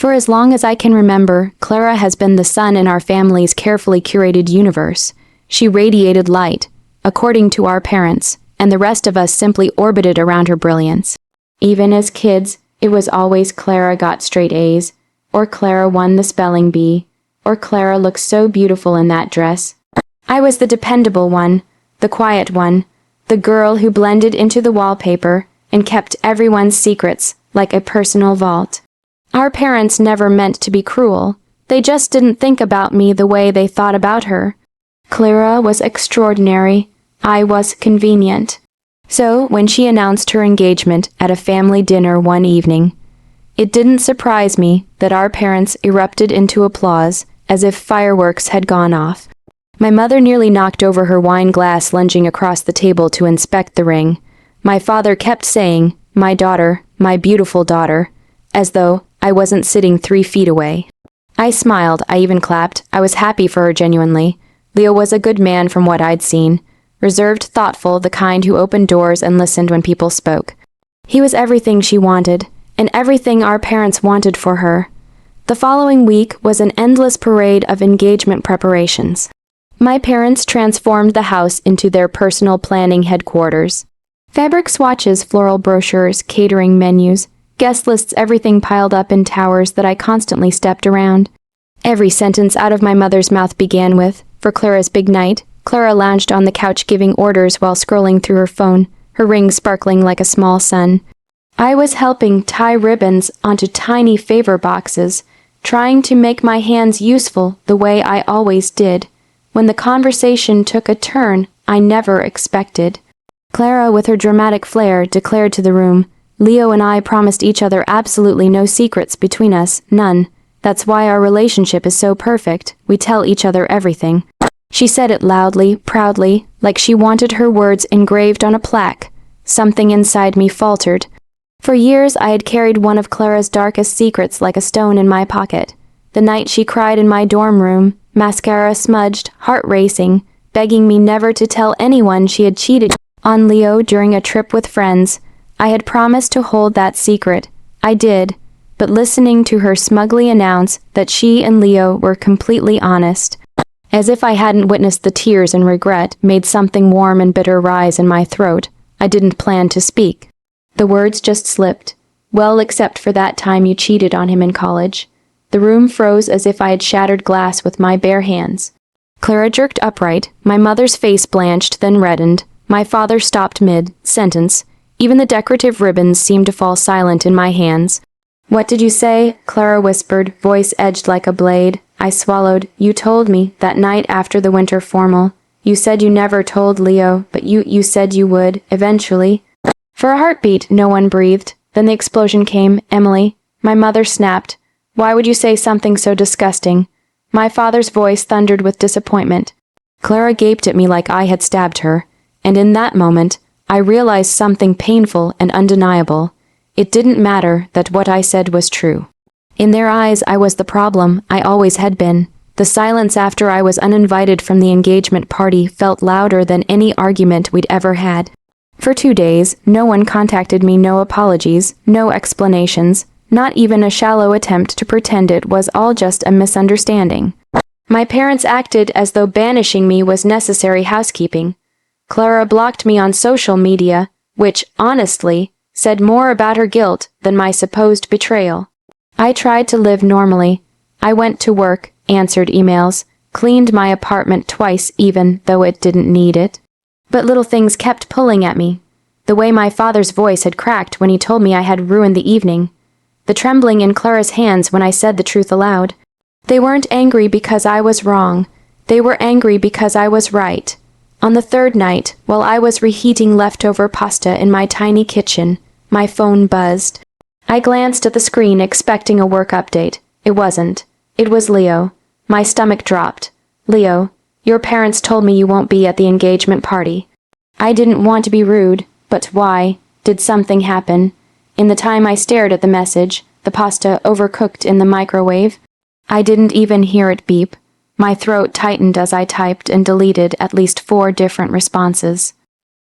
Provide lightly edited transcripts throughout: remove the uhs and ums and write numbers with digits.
For as long as I can remember, Clara has been the sun in our family's carefully curated universe. She radiated light, according to our parents, and the rest of us simply orbited around her brilliance. Even as kids, it was always Clara got straight A's, or Clara won the spelling bee, or Clara looked so beautiful in that dress. I was the dependable one, the quiet one, the girl who blended into the wallpaper and kept everyone's secrets like a personal vault. Our parents never meant to be cruel. They just didn't think about me the way they thought about her. Clara was extraordinary. I was convenient. So, when she announced her engagement at a family dinner one evening, it didn't surprise me that our parents erupted into applause as if fireworks had gone off. My mother nearly knocked over her wine glass lunging across the table to inspect the ring. My father kept saying, "My daughter, my beautiful daughter," as though I wasn't sitting 3 feet away. I smiled, I even clapped. I was happy for her genuinely. Leo was a good man from what I'd seen. Reserved, thoughtful, the kind who opened doors and listened when people spoke. He was everything she wanted, and everything our parents wanted for her. The following week was an endless parade of engagement preparations. My parents transformed the house into their personal planning headquarters. Fabric swatches, floral brochures, catering menus, guest lists, everything piled up in towers that I constantly stepped around. Every sentence out of my mother's mouth began with, "For Clara's big night." Clara lounged on the couch giving orders while scrolling through her phone, her ring sparkling like a small sun. I was helping tie ribbons onto tiny favor boxes, trying to make my hands useful the way I always did, when the conversation took a turn I never expected. Clara, with her dramatic flair, declared to the room, "Leo and I promised each other absolutely no secrets between us, none. That's why our relationship is so perfect. We tell each other everything." She said it loudly, proudly, like she wanted her words engraved on a plaque. Something inside me faltered. For years I had carried one of Clara's darkest secrets like a stone in my pocket. The night she cried in my dorm room, mascara smudged, heart racing, begging me never to tell anyone she had cheated on Leo during a trip with friends. I had promised to hold that secret. I did, but listening to her smugly announce that she and Leo were completely honest, as if I hadn't witnessed the tears and regret, made something warm and bitter rise in my throat. I didn't plan to speak. The words just slipped. "Well, except for that time you cheated on him in college." The room froze as if I had shattered glass with my bare hands. Clara jerked upright, my mother's face blanched, then reddened. My father stopped mid-sentence. Even the decorative ribbons seemed to fall silent in my hands. "What did you say?" Clara whispered, voice edged like a blade. I swallowed. "You told me, that night after the winter formal. You said you never told Leo, but you said you would, eventually." For a heartbeat, no one breathed. Then the explosion came. "Emily." My mother snapped. "Why would you say something so disgusting?" My father's voice thundered with disappointment. Clara gaped at me like I had stabbed her, and in that moment, I realized something painful and undeniable. It didn't matter that what I said was true. In their eyes, I was the problem. I always had been. The silence after I was uninvited from the engagement party felt louder than any argument we'd ever had. For 2 days, no one contacted me, no apologies, no explanations, not even a shallow attempt to pretend it was all just a misunderstanding. My parents acted as though banishing me was necessary housekeeping. Clara blocked me on social media, which, honestly, said more about her guilt than my supposed betrayal. I tried to live normally. I went to work, answered emails, cleaned my apartment twice even though it didn't need it. But little things kept pulling at me. The way my father's voice had cracked when he told me I had ruined the evening. The trembling in Clara's hands when I said the truth aloud. They weren't angry because I was wrong. They were angry because I was right. On the 3rd night, while I was reheating leftover pasta in my tiny kitchen, my phone buzzed. I glanced at the screen expecting a work update. It wasn't. It was Leo. My stomach dropped. "Leo, your parents told me you won't be at the engagement party." I didn't want to be rude, but why? Did something happen? In the time I stared at the message, the pasta overcooked in the microwave, I didn't even hear it beep. My throat tightened as I typed and deleted at least 4 different responses.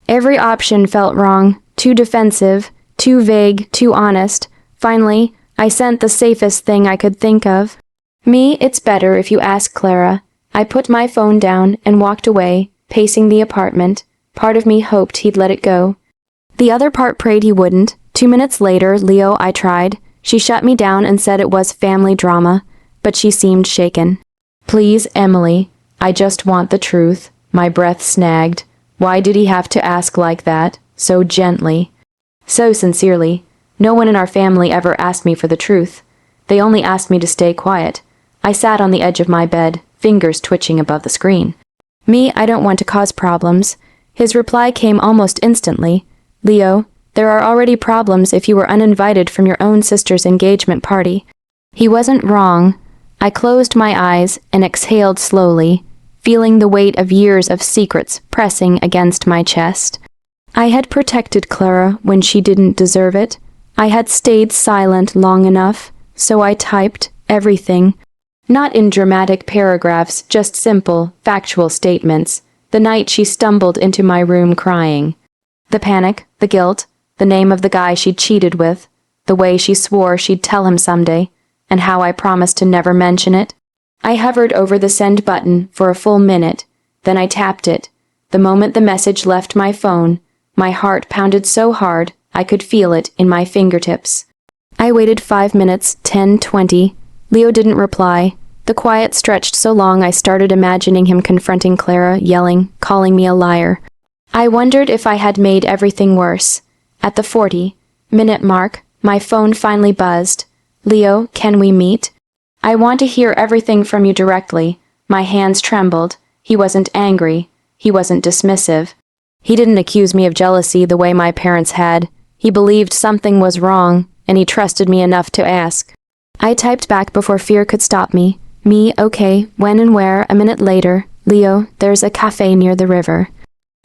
Every option felt wrong, too defensive, too vague, too honest. Finally, I sent the safest thing I could think of. Me, it's better if you ask Clara. I put my phone down and walked away, pacing the apartment. Part of me hoped he'd let it go. The other part prayed he wouldn't. 2 minutes later, Leo, I tried. She shut me down and said it was family drama, but she seemed shaken. Please, Emily, I just want the truth. My breath snagged. Why did he have to ask like that, so gently? So sincerely. No one in our family ever asked me for the truth. They only asked me to stay quiet. I sat on the edge of my bed, fingers twitching above the screen. Me, I don't want to cause problems. His reply came almost instantly. Leo, there are already problems if you were uninvited from your own sister's engagement party. He wasn't wrong. I closed my eyes and exhaled slowly, feeling the weight of years of secrets pressing against my chest. I had protected Clara when she didn't deserve it. I had stayed silent long enough, so I typed everything. Not in dramatic paragraphs, just simple, factual statements. The night she stumbled into my room crying. The panic, the guilt, the name of the guy she'd cheated with, the way she swore she'd tell him someday, and how I promised to never mention it. I hovered over the send button for a full minute, then I tapped it. The moment the message left my phone, my heart pounded so hard I could feel it in my fingertips. I waited 5 minutes, 10, 20. Leo didn't reply. The quiet stretched so long I started imagining him confronting Clara, yelling, calling me a liar. I wondered if I had made everything worse. At the 40-minute mark, my phone finally buzzed. Leo, can we meet? I want to hear everything from you directly. My hands trembled. He wasn't angry. He wasn't dismissive. He didn't accuse me of jealousy the way my parents had. He believed something was wrong, and he trusted me enough to ask. I typed back before fear could stop me. Me, okay, when and where, a minute later. Leo, there's a cafe near the river.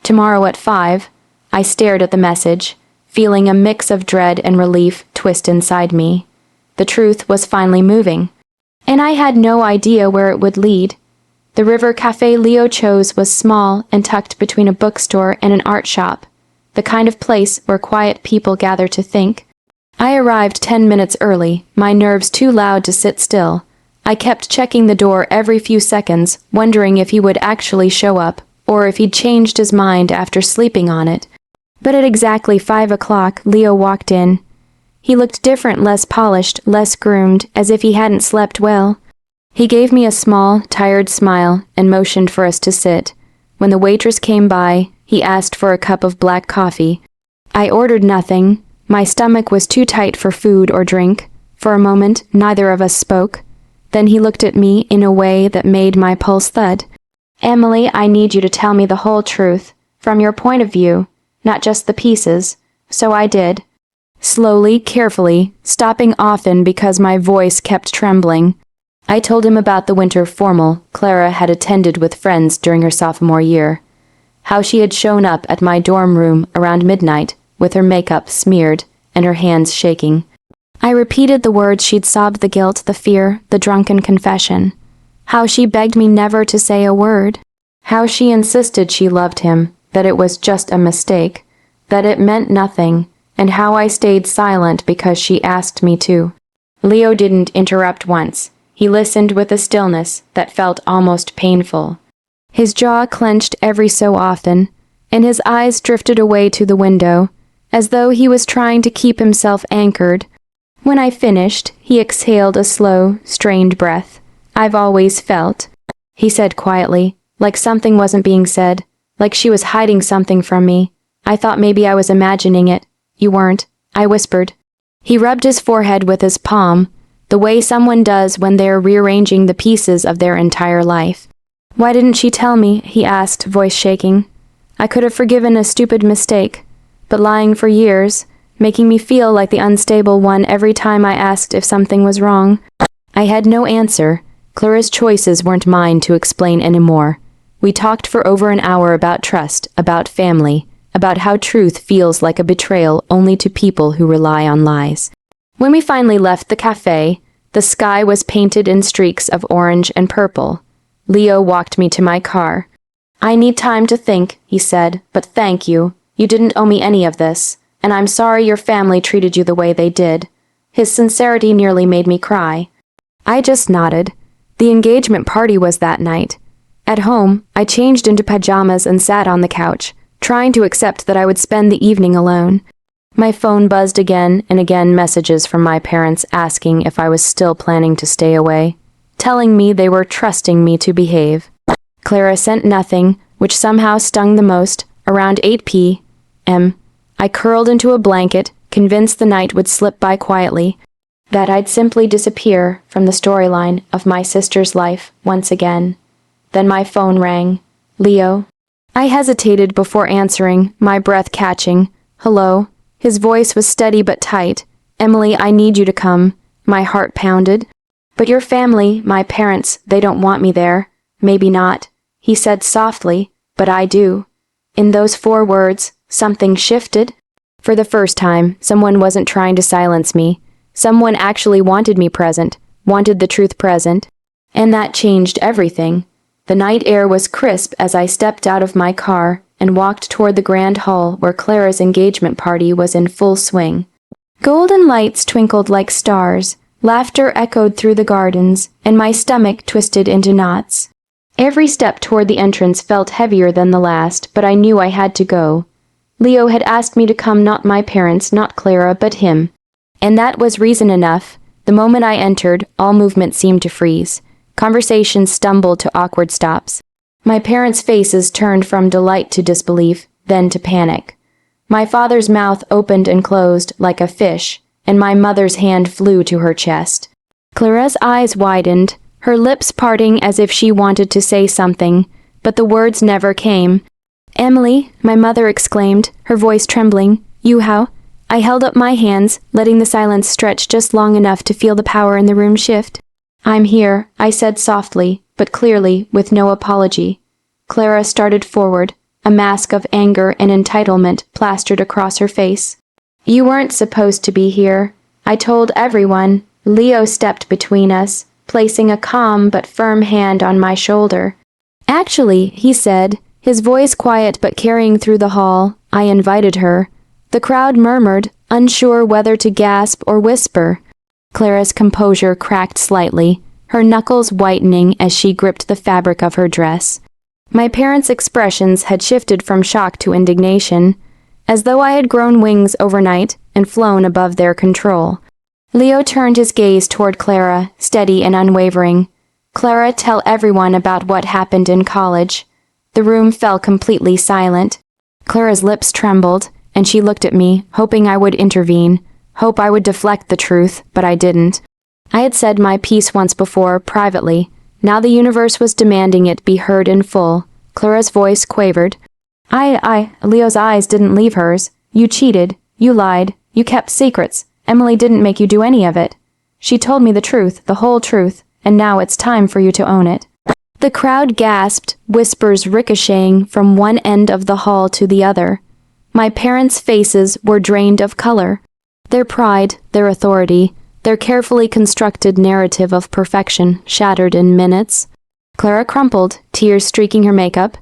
Tomorrow at 5. I stared at the message, feeling a mix of dread and relief twist inside me. The truth was finally moving, and I had no idea where it would lead. The river cafe Leo chose was small and tucked between a bookstore and an art shop, the kind of place where quiet people gather to think. I arrived 10 minutes early, my nerves too loud to sit still. I kept checking the door every few seconds, wondering if he would actually show up, or if he'd changed his mind after sleeping on it. But at exactly 5 o'clock, Leo walked in. He looked different, less polished, less groomed, as if he hadn't slept well. He gave me a small, tired smile and motioned for us to sit. When the waitress came by, he asked for a cup of black coffee. I ordered nothing. My stomach was too tight for food or drink. For a moment, neither of us spoke. Then he looked at me in a way that made my pulse thud. Emily, I need you to tell me the whole truth, from your point of view, not just the pieces. So I did. Slowly, carefully, stopping often because my voice kept trembling. I told him about the winter formal Clara had attended with friends during her sophomore year. How she had shown up at my dorm room around midnight, with her makeup smeared and her hands shaking. I repeated the words she'd sobbed, the guilt, the fear, the drunken confession. How she begged me never to say a word. How she insisted she loved him, that it was just a mistake, that it meant nothing, and how I stayed silent because she asked me to. Leo didn't interrupt once. He listened with a stillness that felt almost painful. His jaw clenched every so often, and his eyes drifted away to the window, as though he was trying to keep himself anchored. When I finished, he exhaled a slow, strained breath. I've always felt, he said quietly, like something wasn't being said, like she was hiding something from me. I thought maybe I was imagining it. You weren't, I whispered. He rubbed his forehead with his palm, the way someone does when they're rearranging the pieces of their entire life. Why didn't she tell me? He asked, voice shaking. I could have forgiven a stupid mistake, but lying for years, making me feel like the unstable one every time I asked if something was wrong. I had no answer. Clara's choices weren't mine to explain anymore. We talked for over an hour about trust, about family, about how truth feels like a betrayal only to people who rely on lies. When we finally left the cafe, the sky was painted in streaks of orange and purple. Leo walked me to my car. I need time to think, he said, but thank you. You didn't owe me any of this, and I'm sorry your family treated you the way they did. His sincerity nearly made me cry. I just nodded. The engagement party was that night. At home, I changed into pajamas and sat on the couch, trying to accept that I would spend the evening alone. My phone buzzed again and again, messages from my parents asking if I was still planning to stay away, telling me they were trusting me to behave. Clara sent nothing, which somehow stung the most. Around 8 p.m., I curled into a blanket, convinced the night would slip by quietly, that I'd simply disappear from the storyline of my sister's life once again. Then my phone rang. Leo. I hesitated before answering, my breath catching. Hello. His voice was steady but tight. Emily, I need you to come. My heart pounded. But your family, my parents, they don't want me there. Maybe not. He said softly, but I do. In those 4 words, something shifted. For the first time, someone wasn't trying to silence me. Someone actually wanted me present, wanted the truth present. And that changed everything. The night air was crisp as I stepped out of my car and walked toward the grand hall where Clara's engagement party was in full swing. Golden lights twinkled like stars, laughter echoed through the gardens, and my stomach twisted into knots. Every step toward the entrance felt heavier than the last, but I knew I had to go. Leo had asked me to come, not my parents, not Clara, but him. And that was reason enough. The moment I entered, all movement seemed to freeze. Conversations stumbled to awkward stops. My parents' faces turned from delight to disbelief, then to panic. My father's mouth opened and closed like a fish, and my mother's hand flew to her chest. Clara's eyes widened, her lips parting as if she wanted to say something, but the words never came. Emily, my mother exclaimed, her voice trembling. You how? I held up my hands, letting the silence stretch just long enough to feel the power in the room shift. I'm here, I said softly, but clearly, with no apology. Clara started forward, a mask of anger and entitlement plastered across her face. You weren't supposed to be here. I told everyone. Leo stepped between us, placing a calm but firm hand on my shoulder. Actually, he said, his voice quiet but carrying through the hall, I invited her. The crowd murmured, unsure whether to gasp or whisper. Clara's composure cracked slightly, her knuckles whitening as she gripped the fabric of her dress. My parents' expressions had shifted from shock to indignation, as though I had grown wings overnight and flown above their control. Leo turned his gaze toward Clara, steady and unwavering. Clara, tell everyone about what happened in college. The room fell completely silent. Clara's lips trembled, and she looked at me, hoping I would intervene, hope I would deflect the truth, but I didn't. I had said my piece once before, privately. Now the universe was demanding it be heard in full. Clara's voice quavered. Leo's eyes didn't leave hers. You cheated. You lied. You kept secrets. Emily didn't make you do any of it. She told me the truth, the whole truth, and now it's time for you to own it. The crowd gasped, whispers ricocheting from one end of the hall to the other. My parents' faces were drained of color. Their pride, their authority, their carefully constructed narrative of perfection shattered in minutes. Clara crumpled, tears streaking her makeup.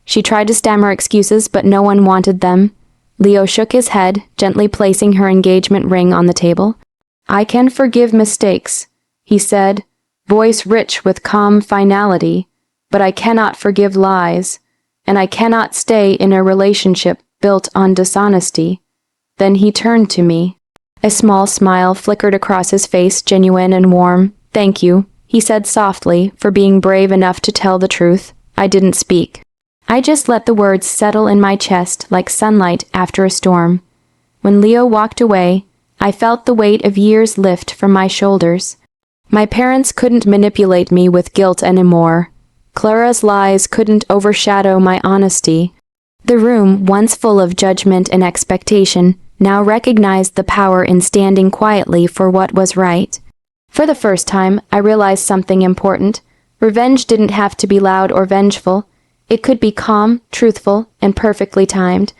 She tried to stammer excuses, but no one wanted them. Leo shook his head, gently placing her engagement ring on the table. I can forgive mistakes, he said, voice rich with calm finality, but I cannot forgive lies, and I cannot stay in a relationship built on dishonesty. Then he turned to me. A small smile flickered across his face, genuine and warm. Thank you, he said softly, for being brave enough to tell the truth. I didn't speak. I just let the words settle in my chest like sunlight after a storm. When Leo walked away, I felt the weight of years lift from my shoulders. My parents couldn't manipulate me with guilt anymore. Clara's lies couldn't overshadow my honesty. The room, once full of judgment and expectation, now recognized the power in standing quietly for what was right. For the first time, I realized something important. Revenge didn't have to be loud or vengeful. It could be calm, truthful, and perfectly timed.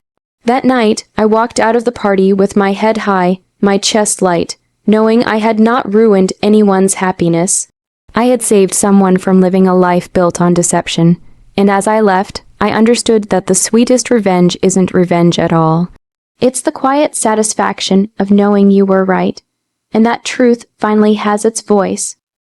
That night, I walked out of the party with my head high, my chest light, knowing I had not ruined anyone's happiness. I had saved someone from living a life built on deception, and as I left, I understood that the sweetest revenge isn't revenge at all. It's the quiet satisfaction of knowing you were right. and that truth finally has its voice.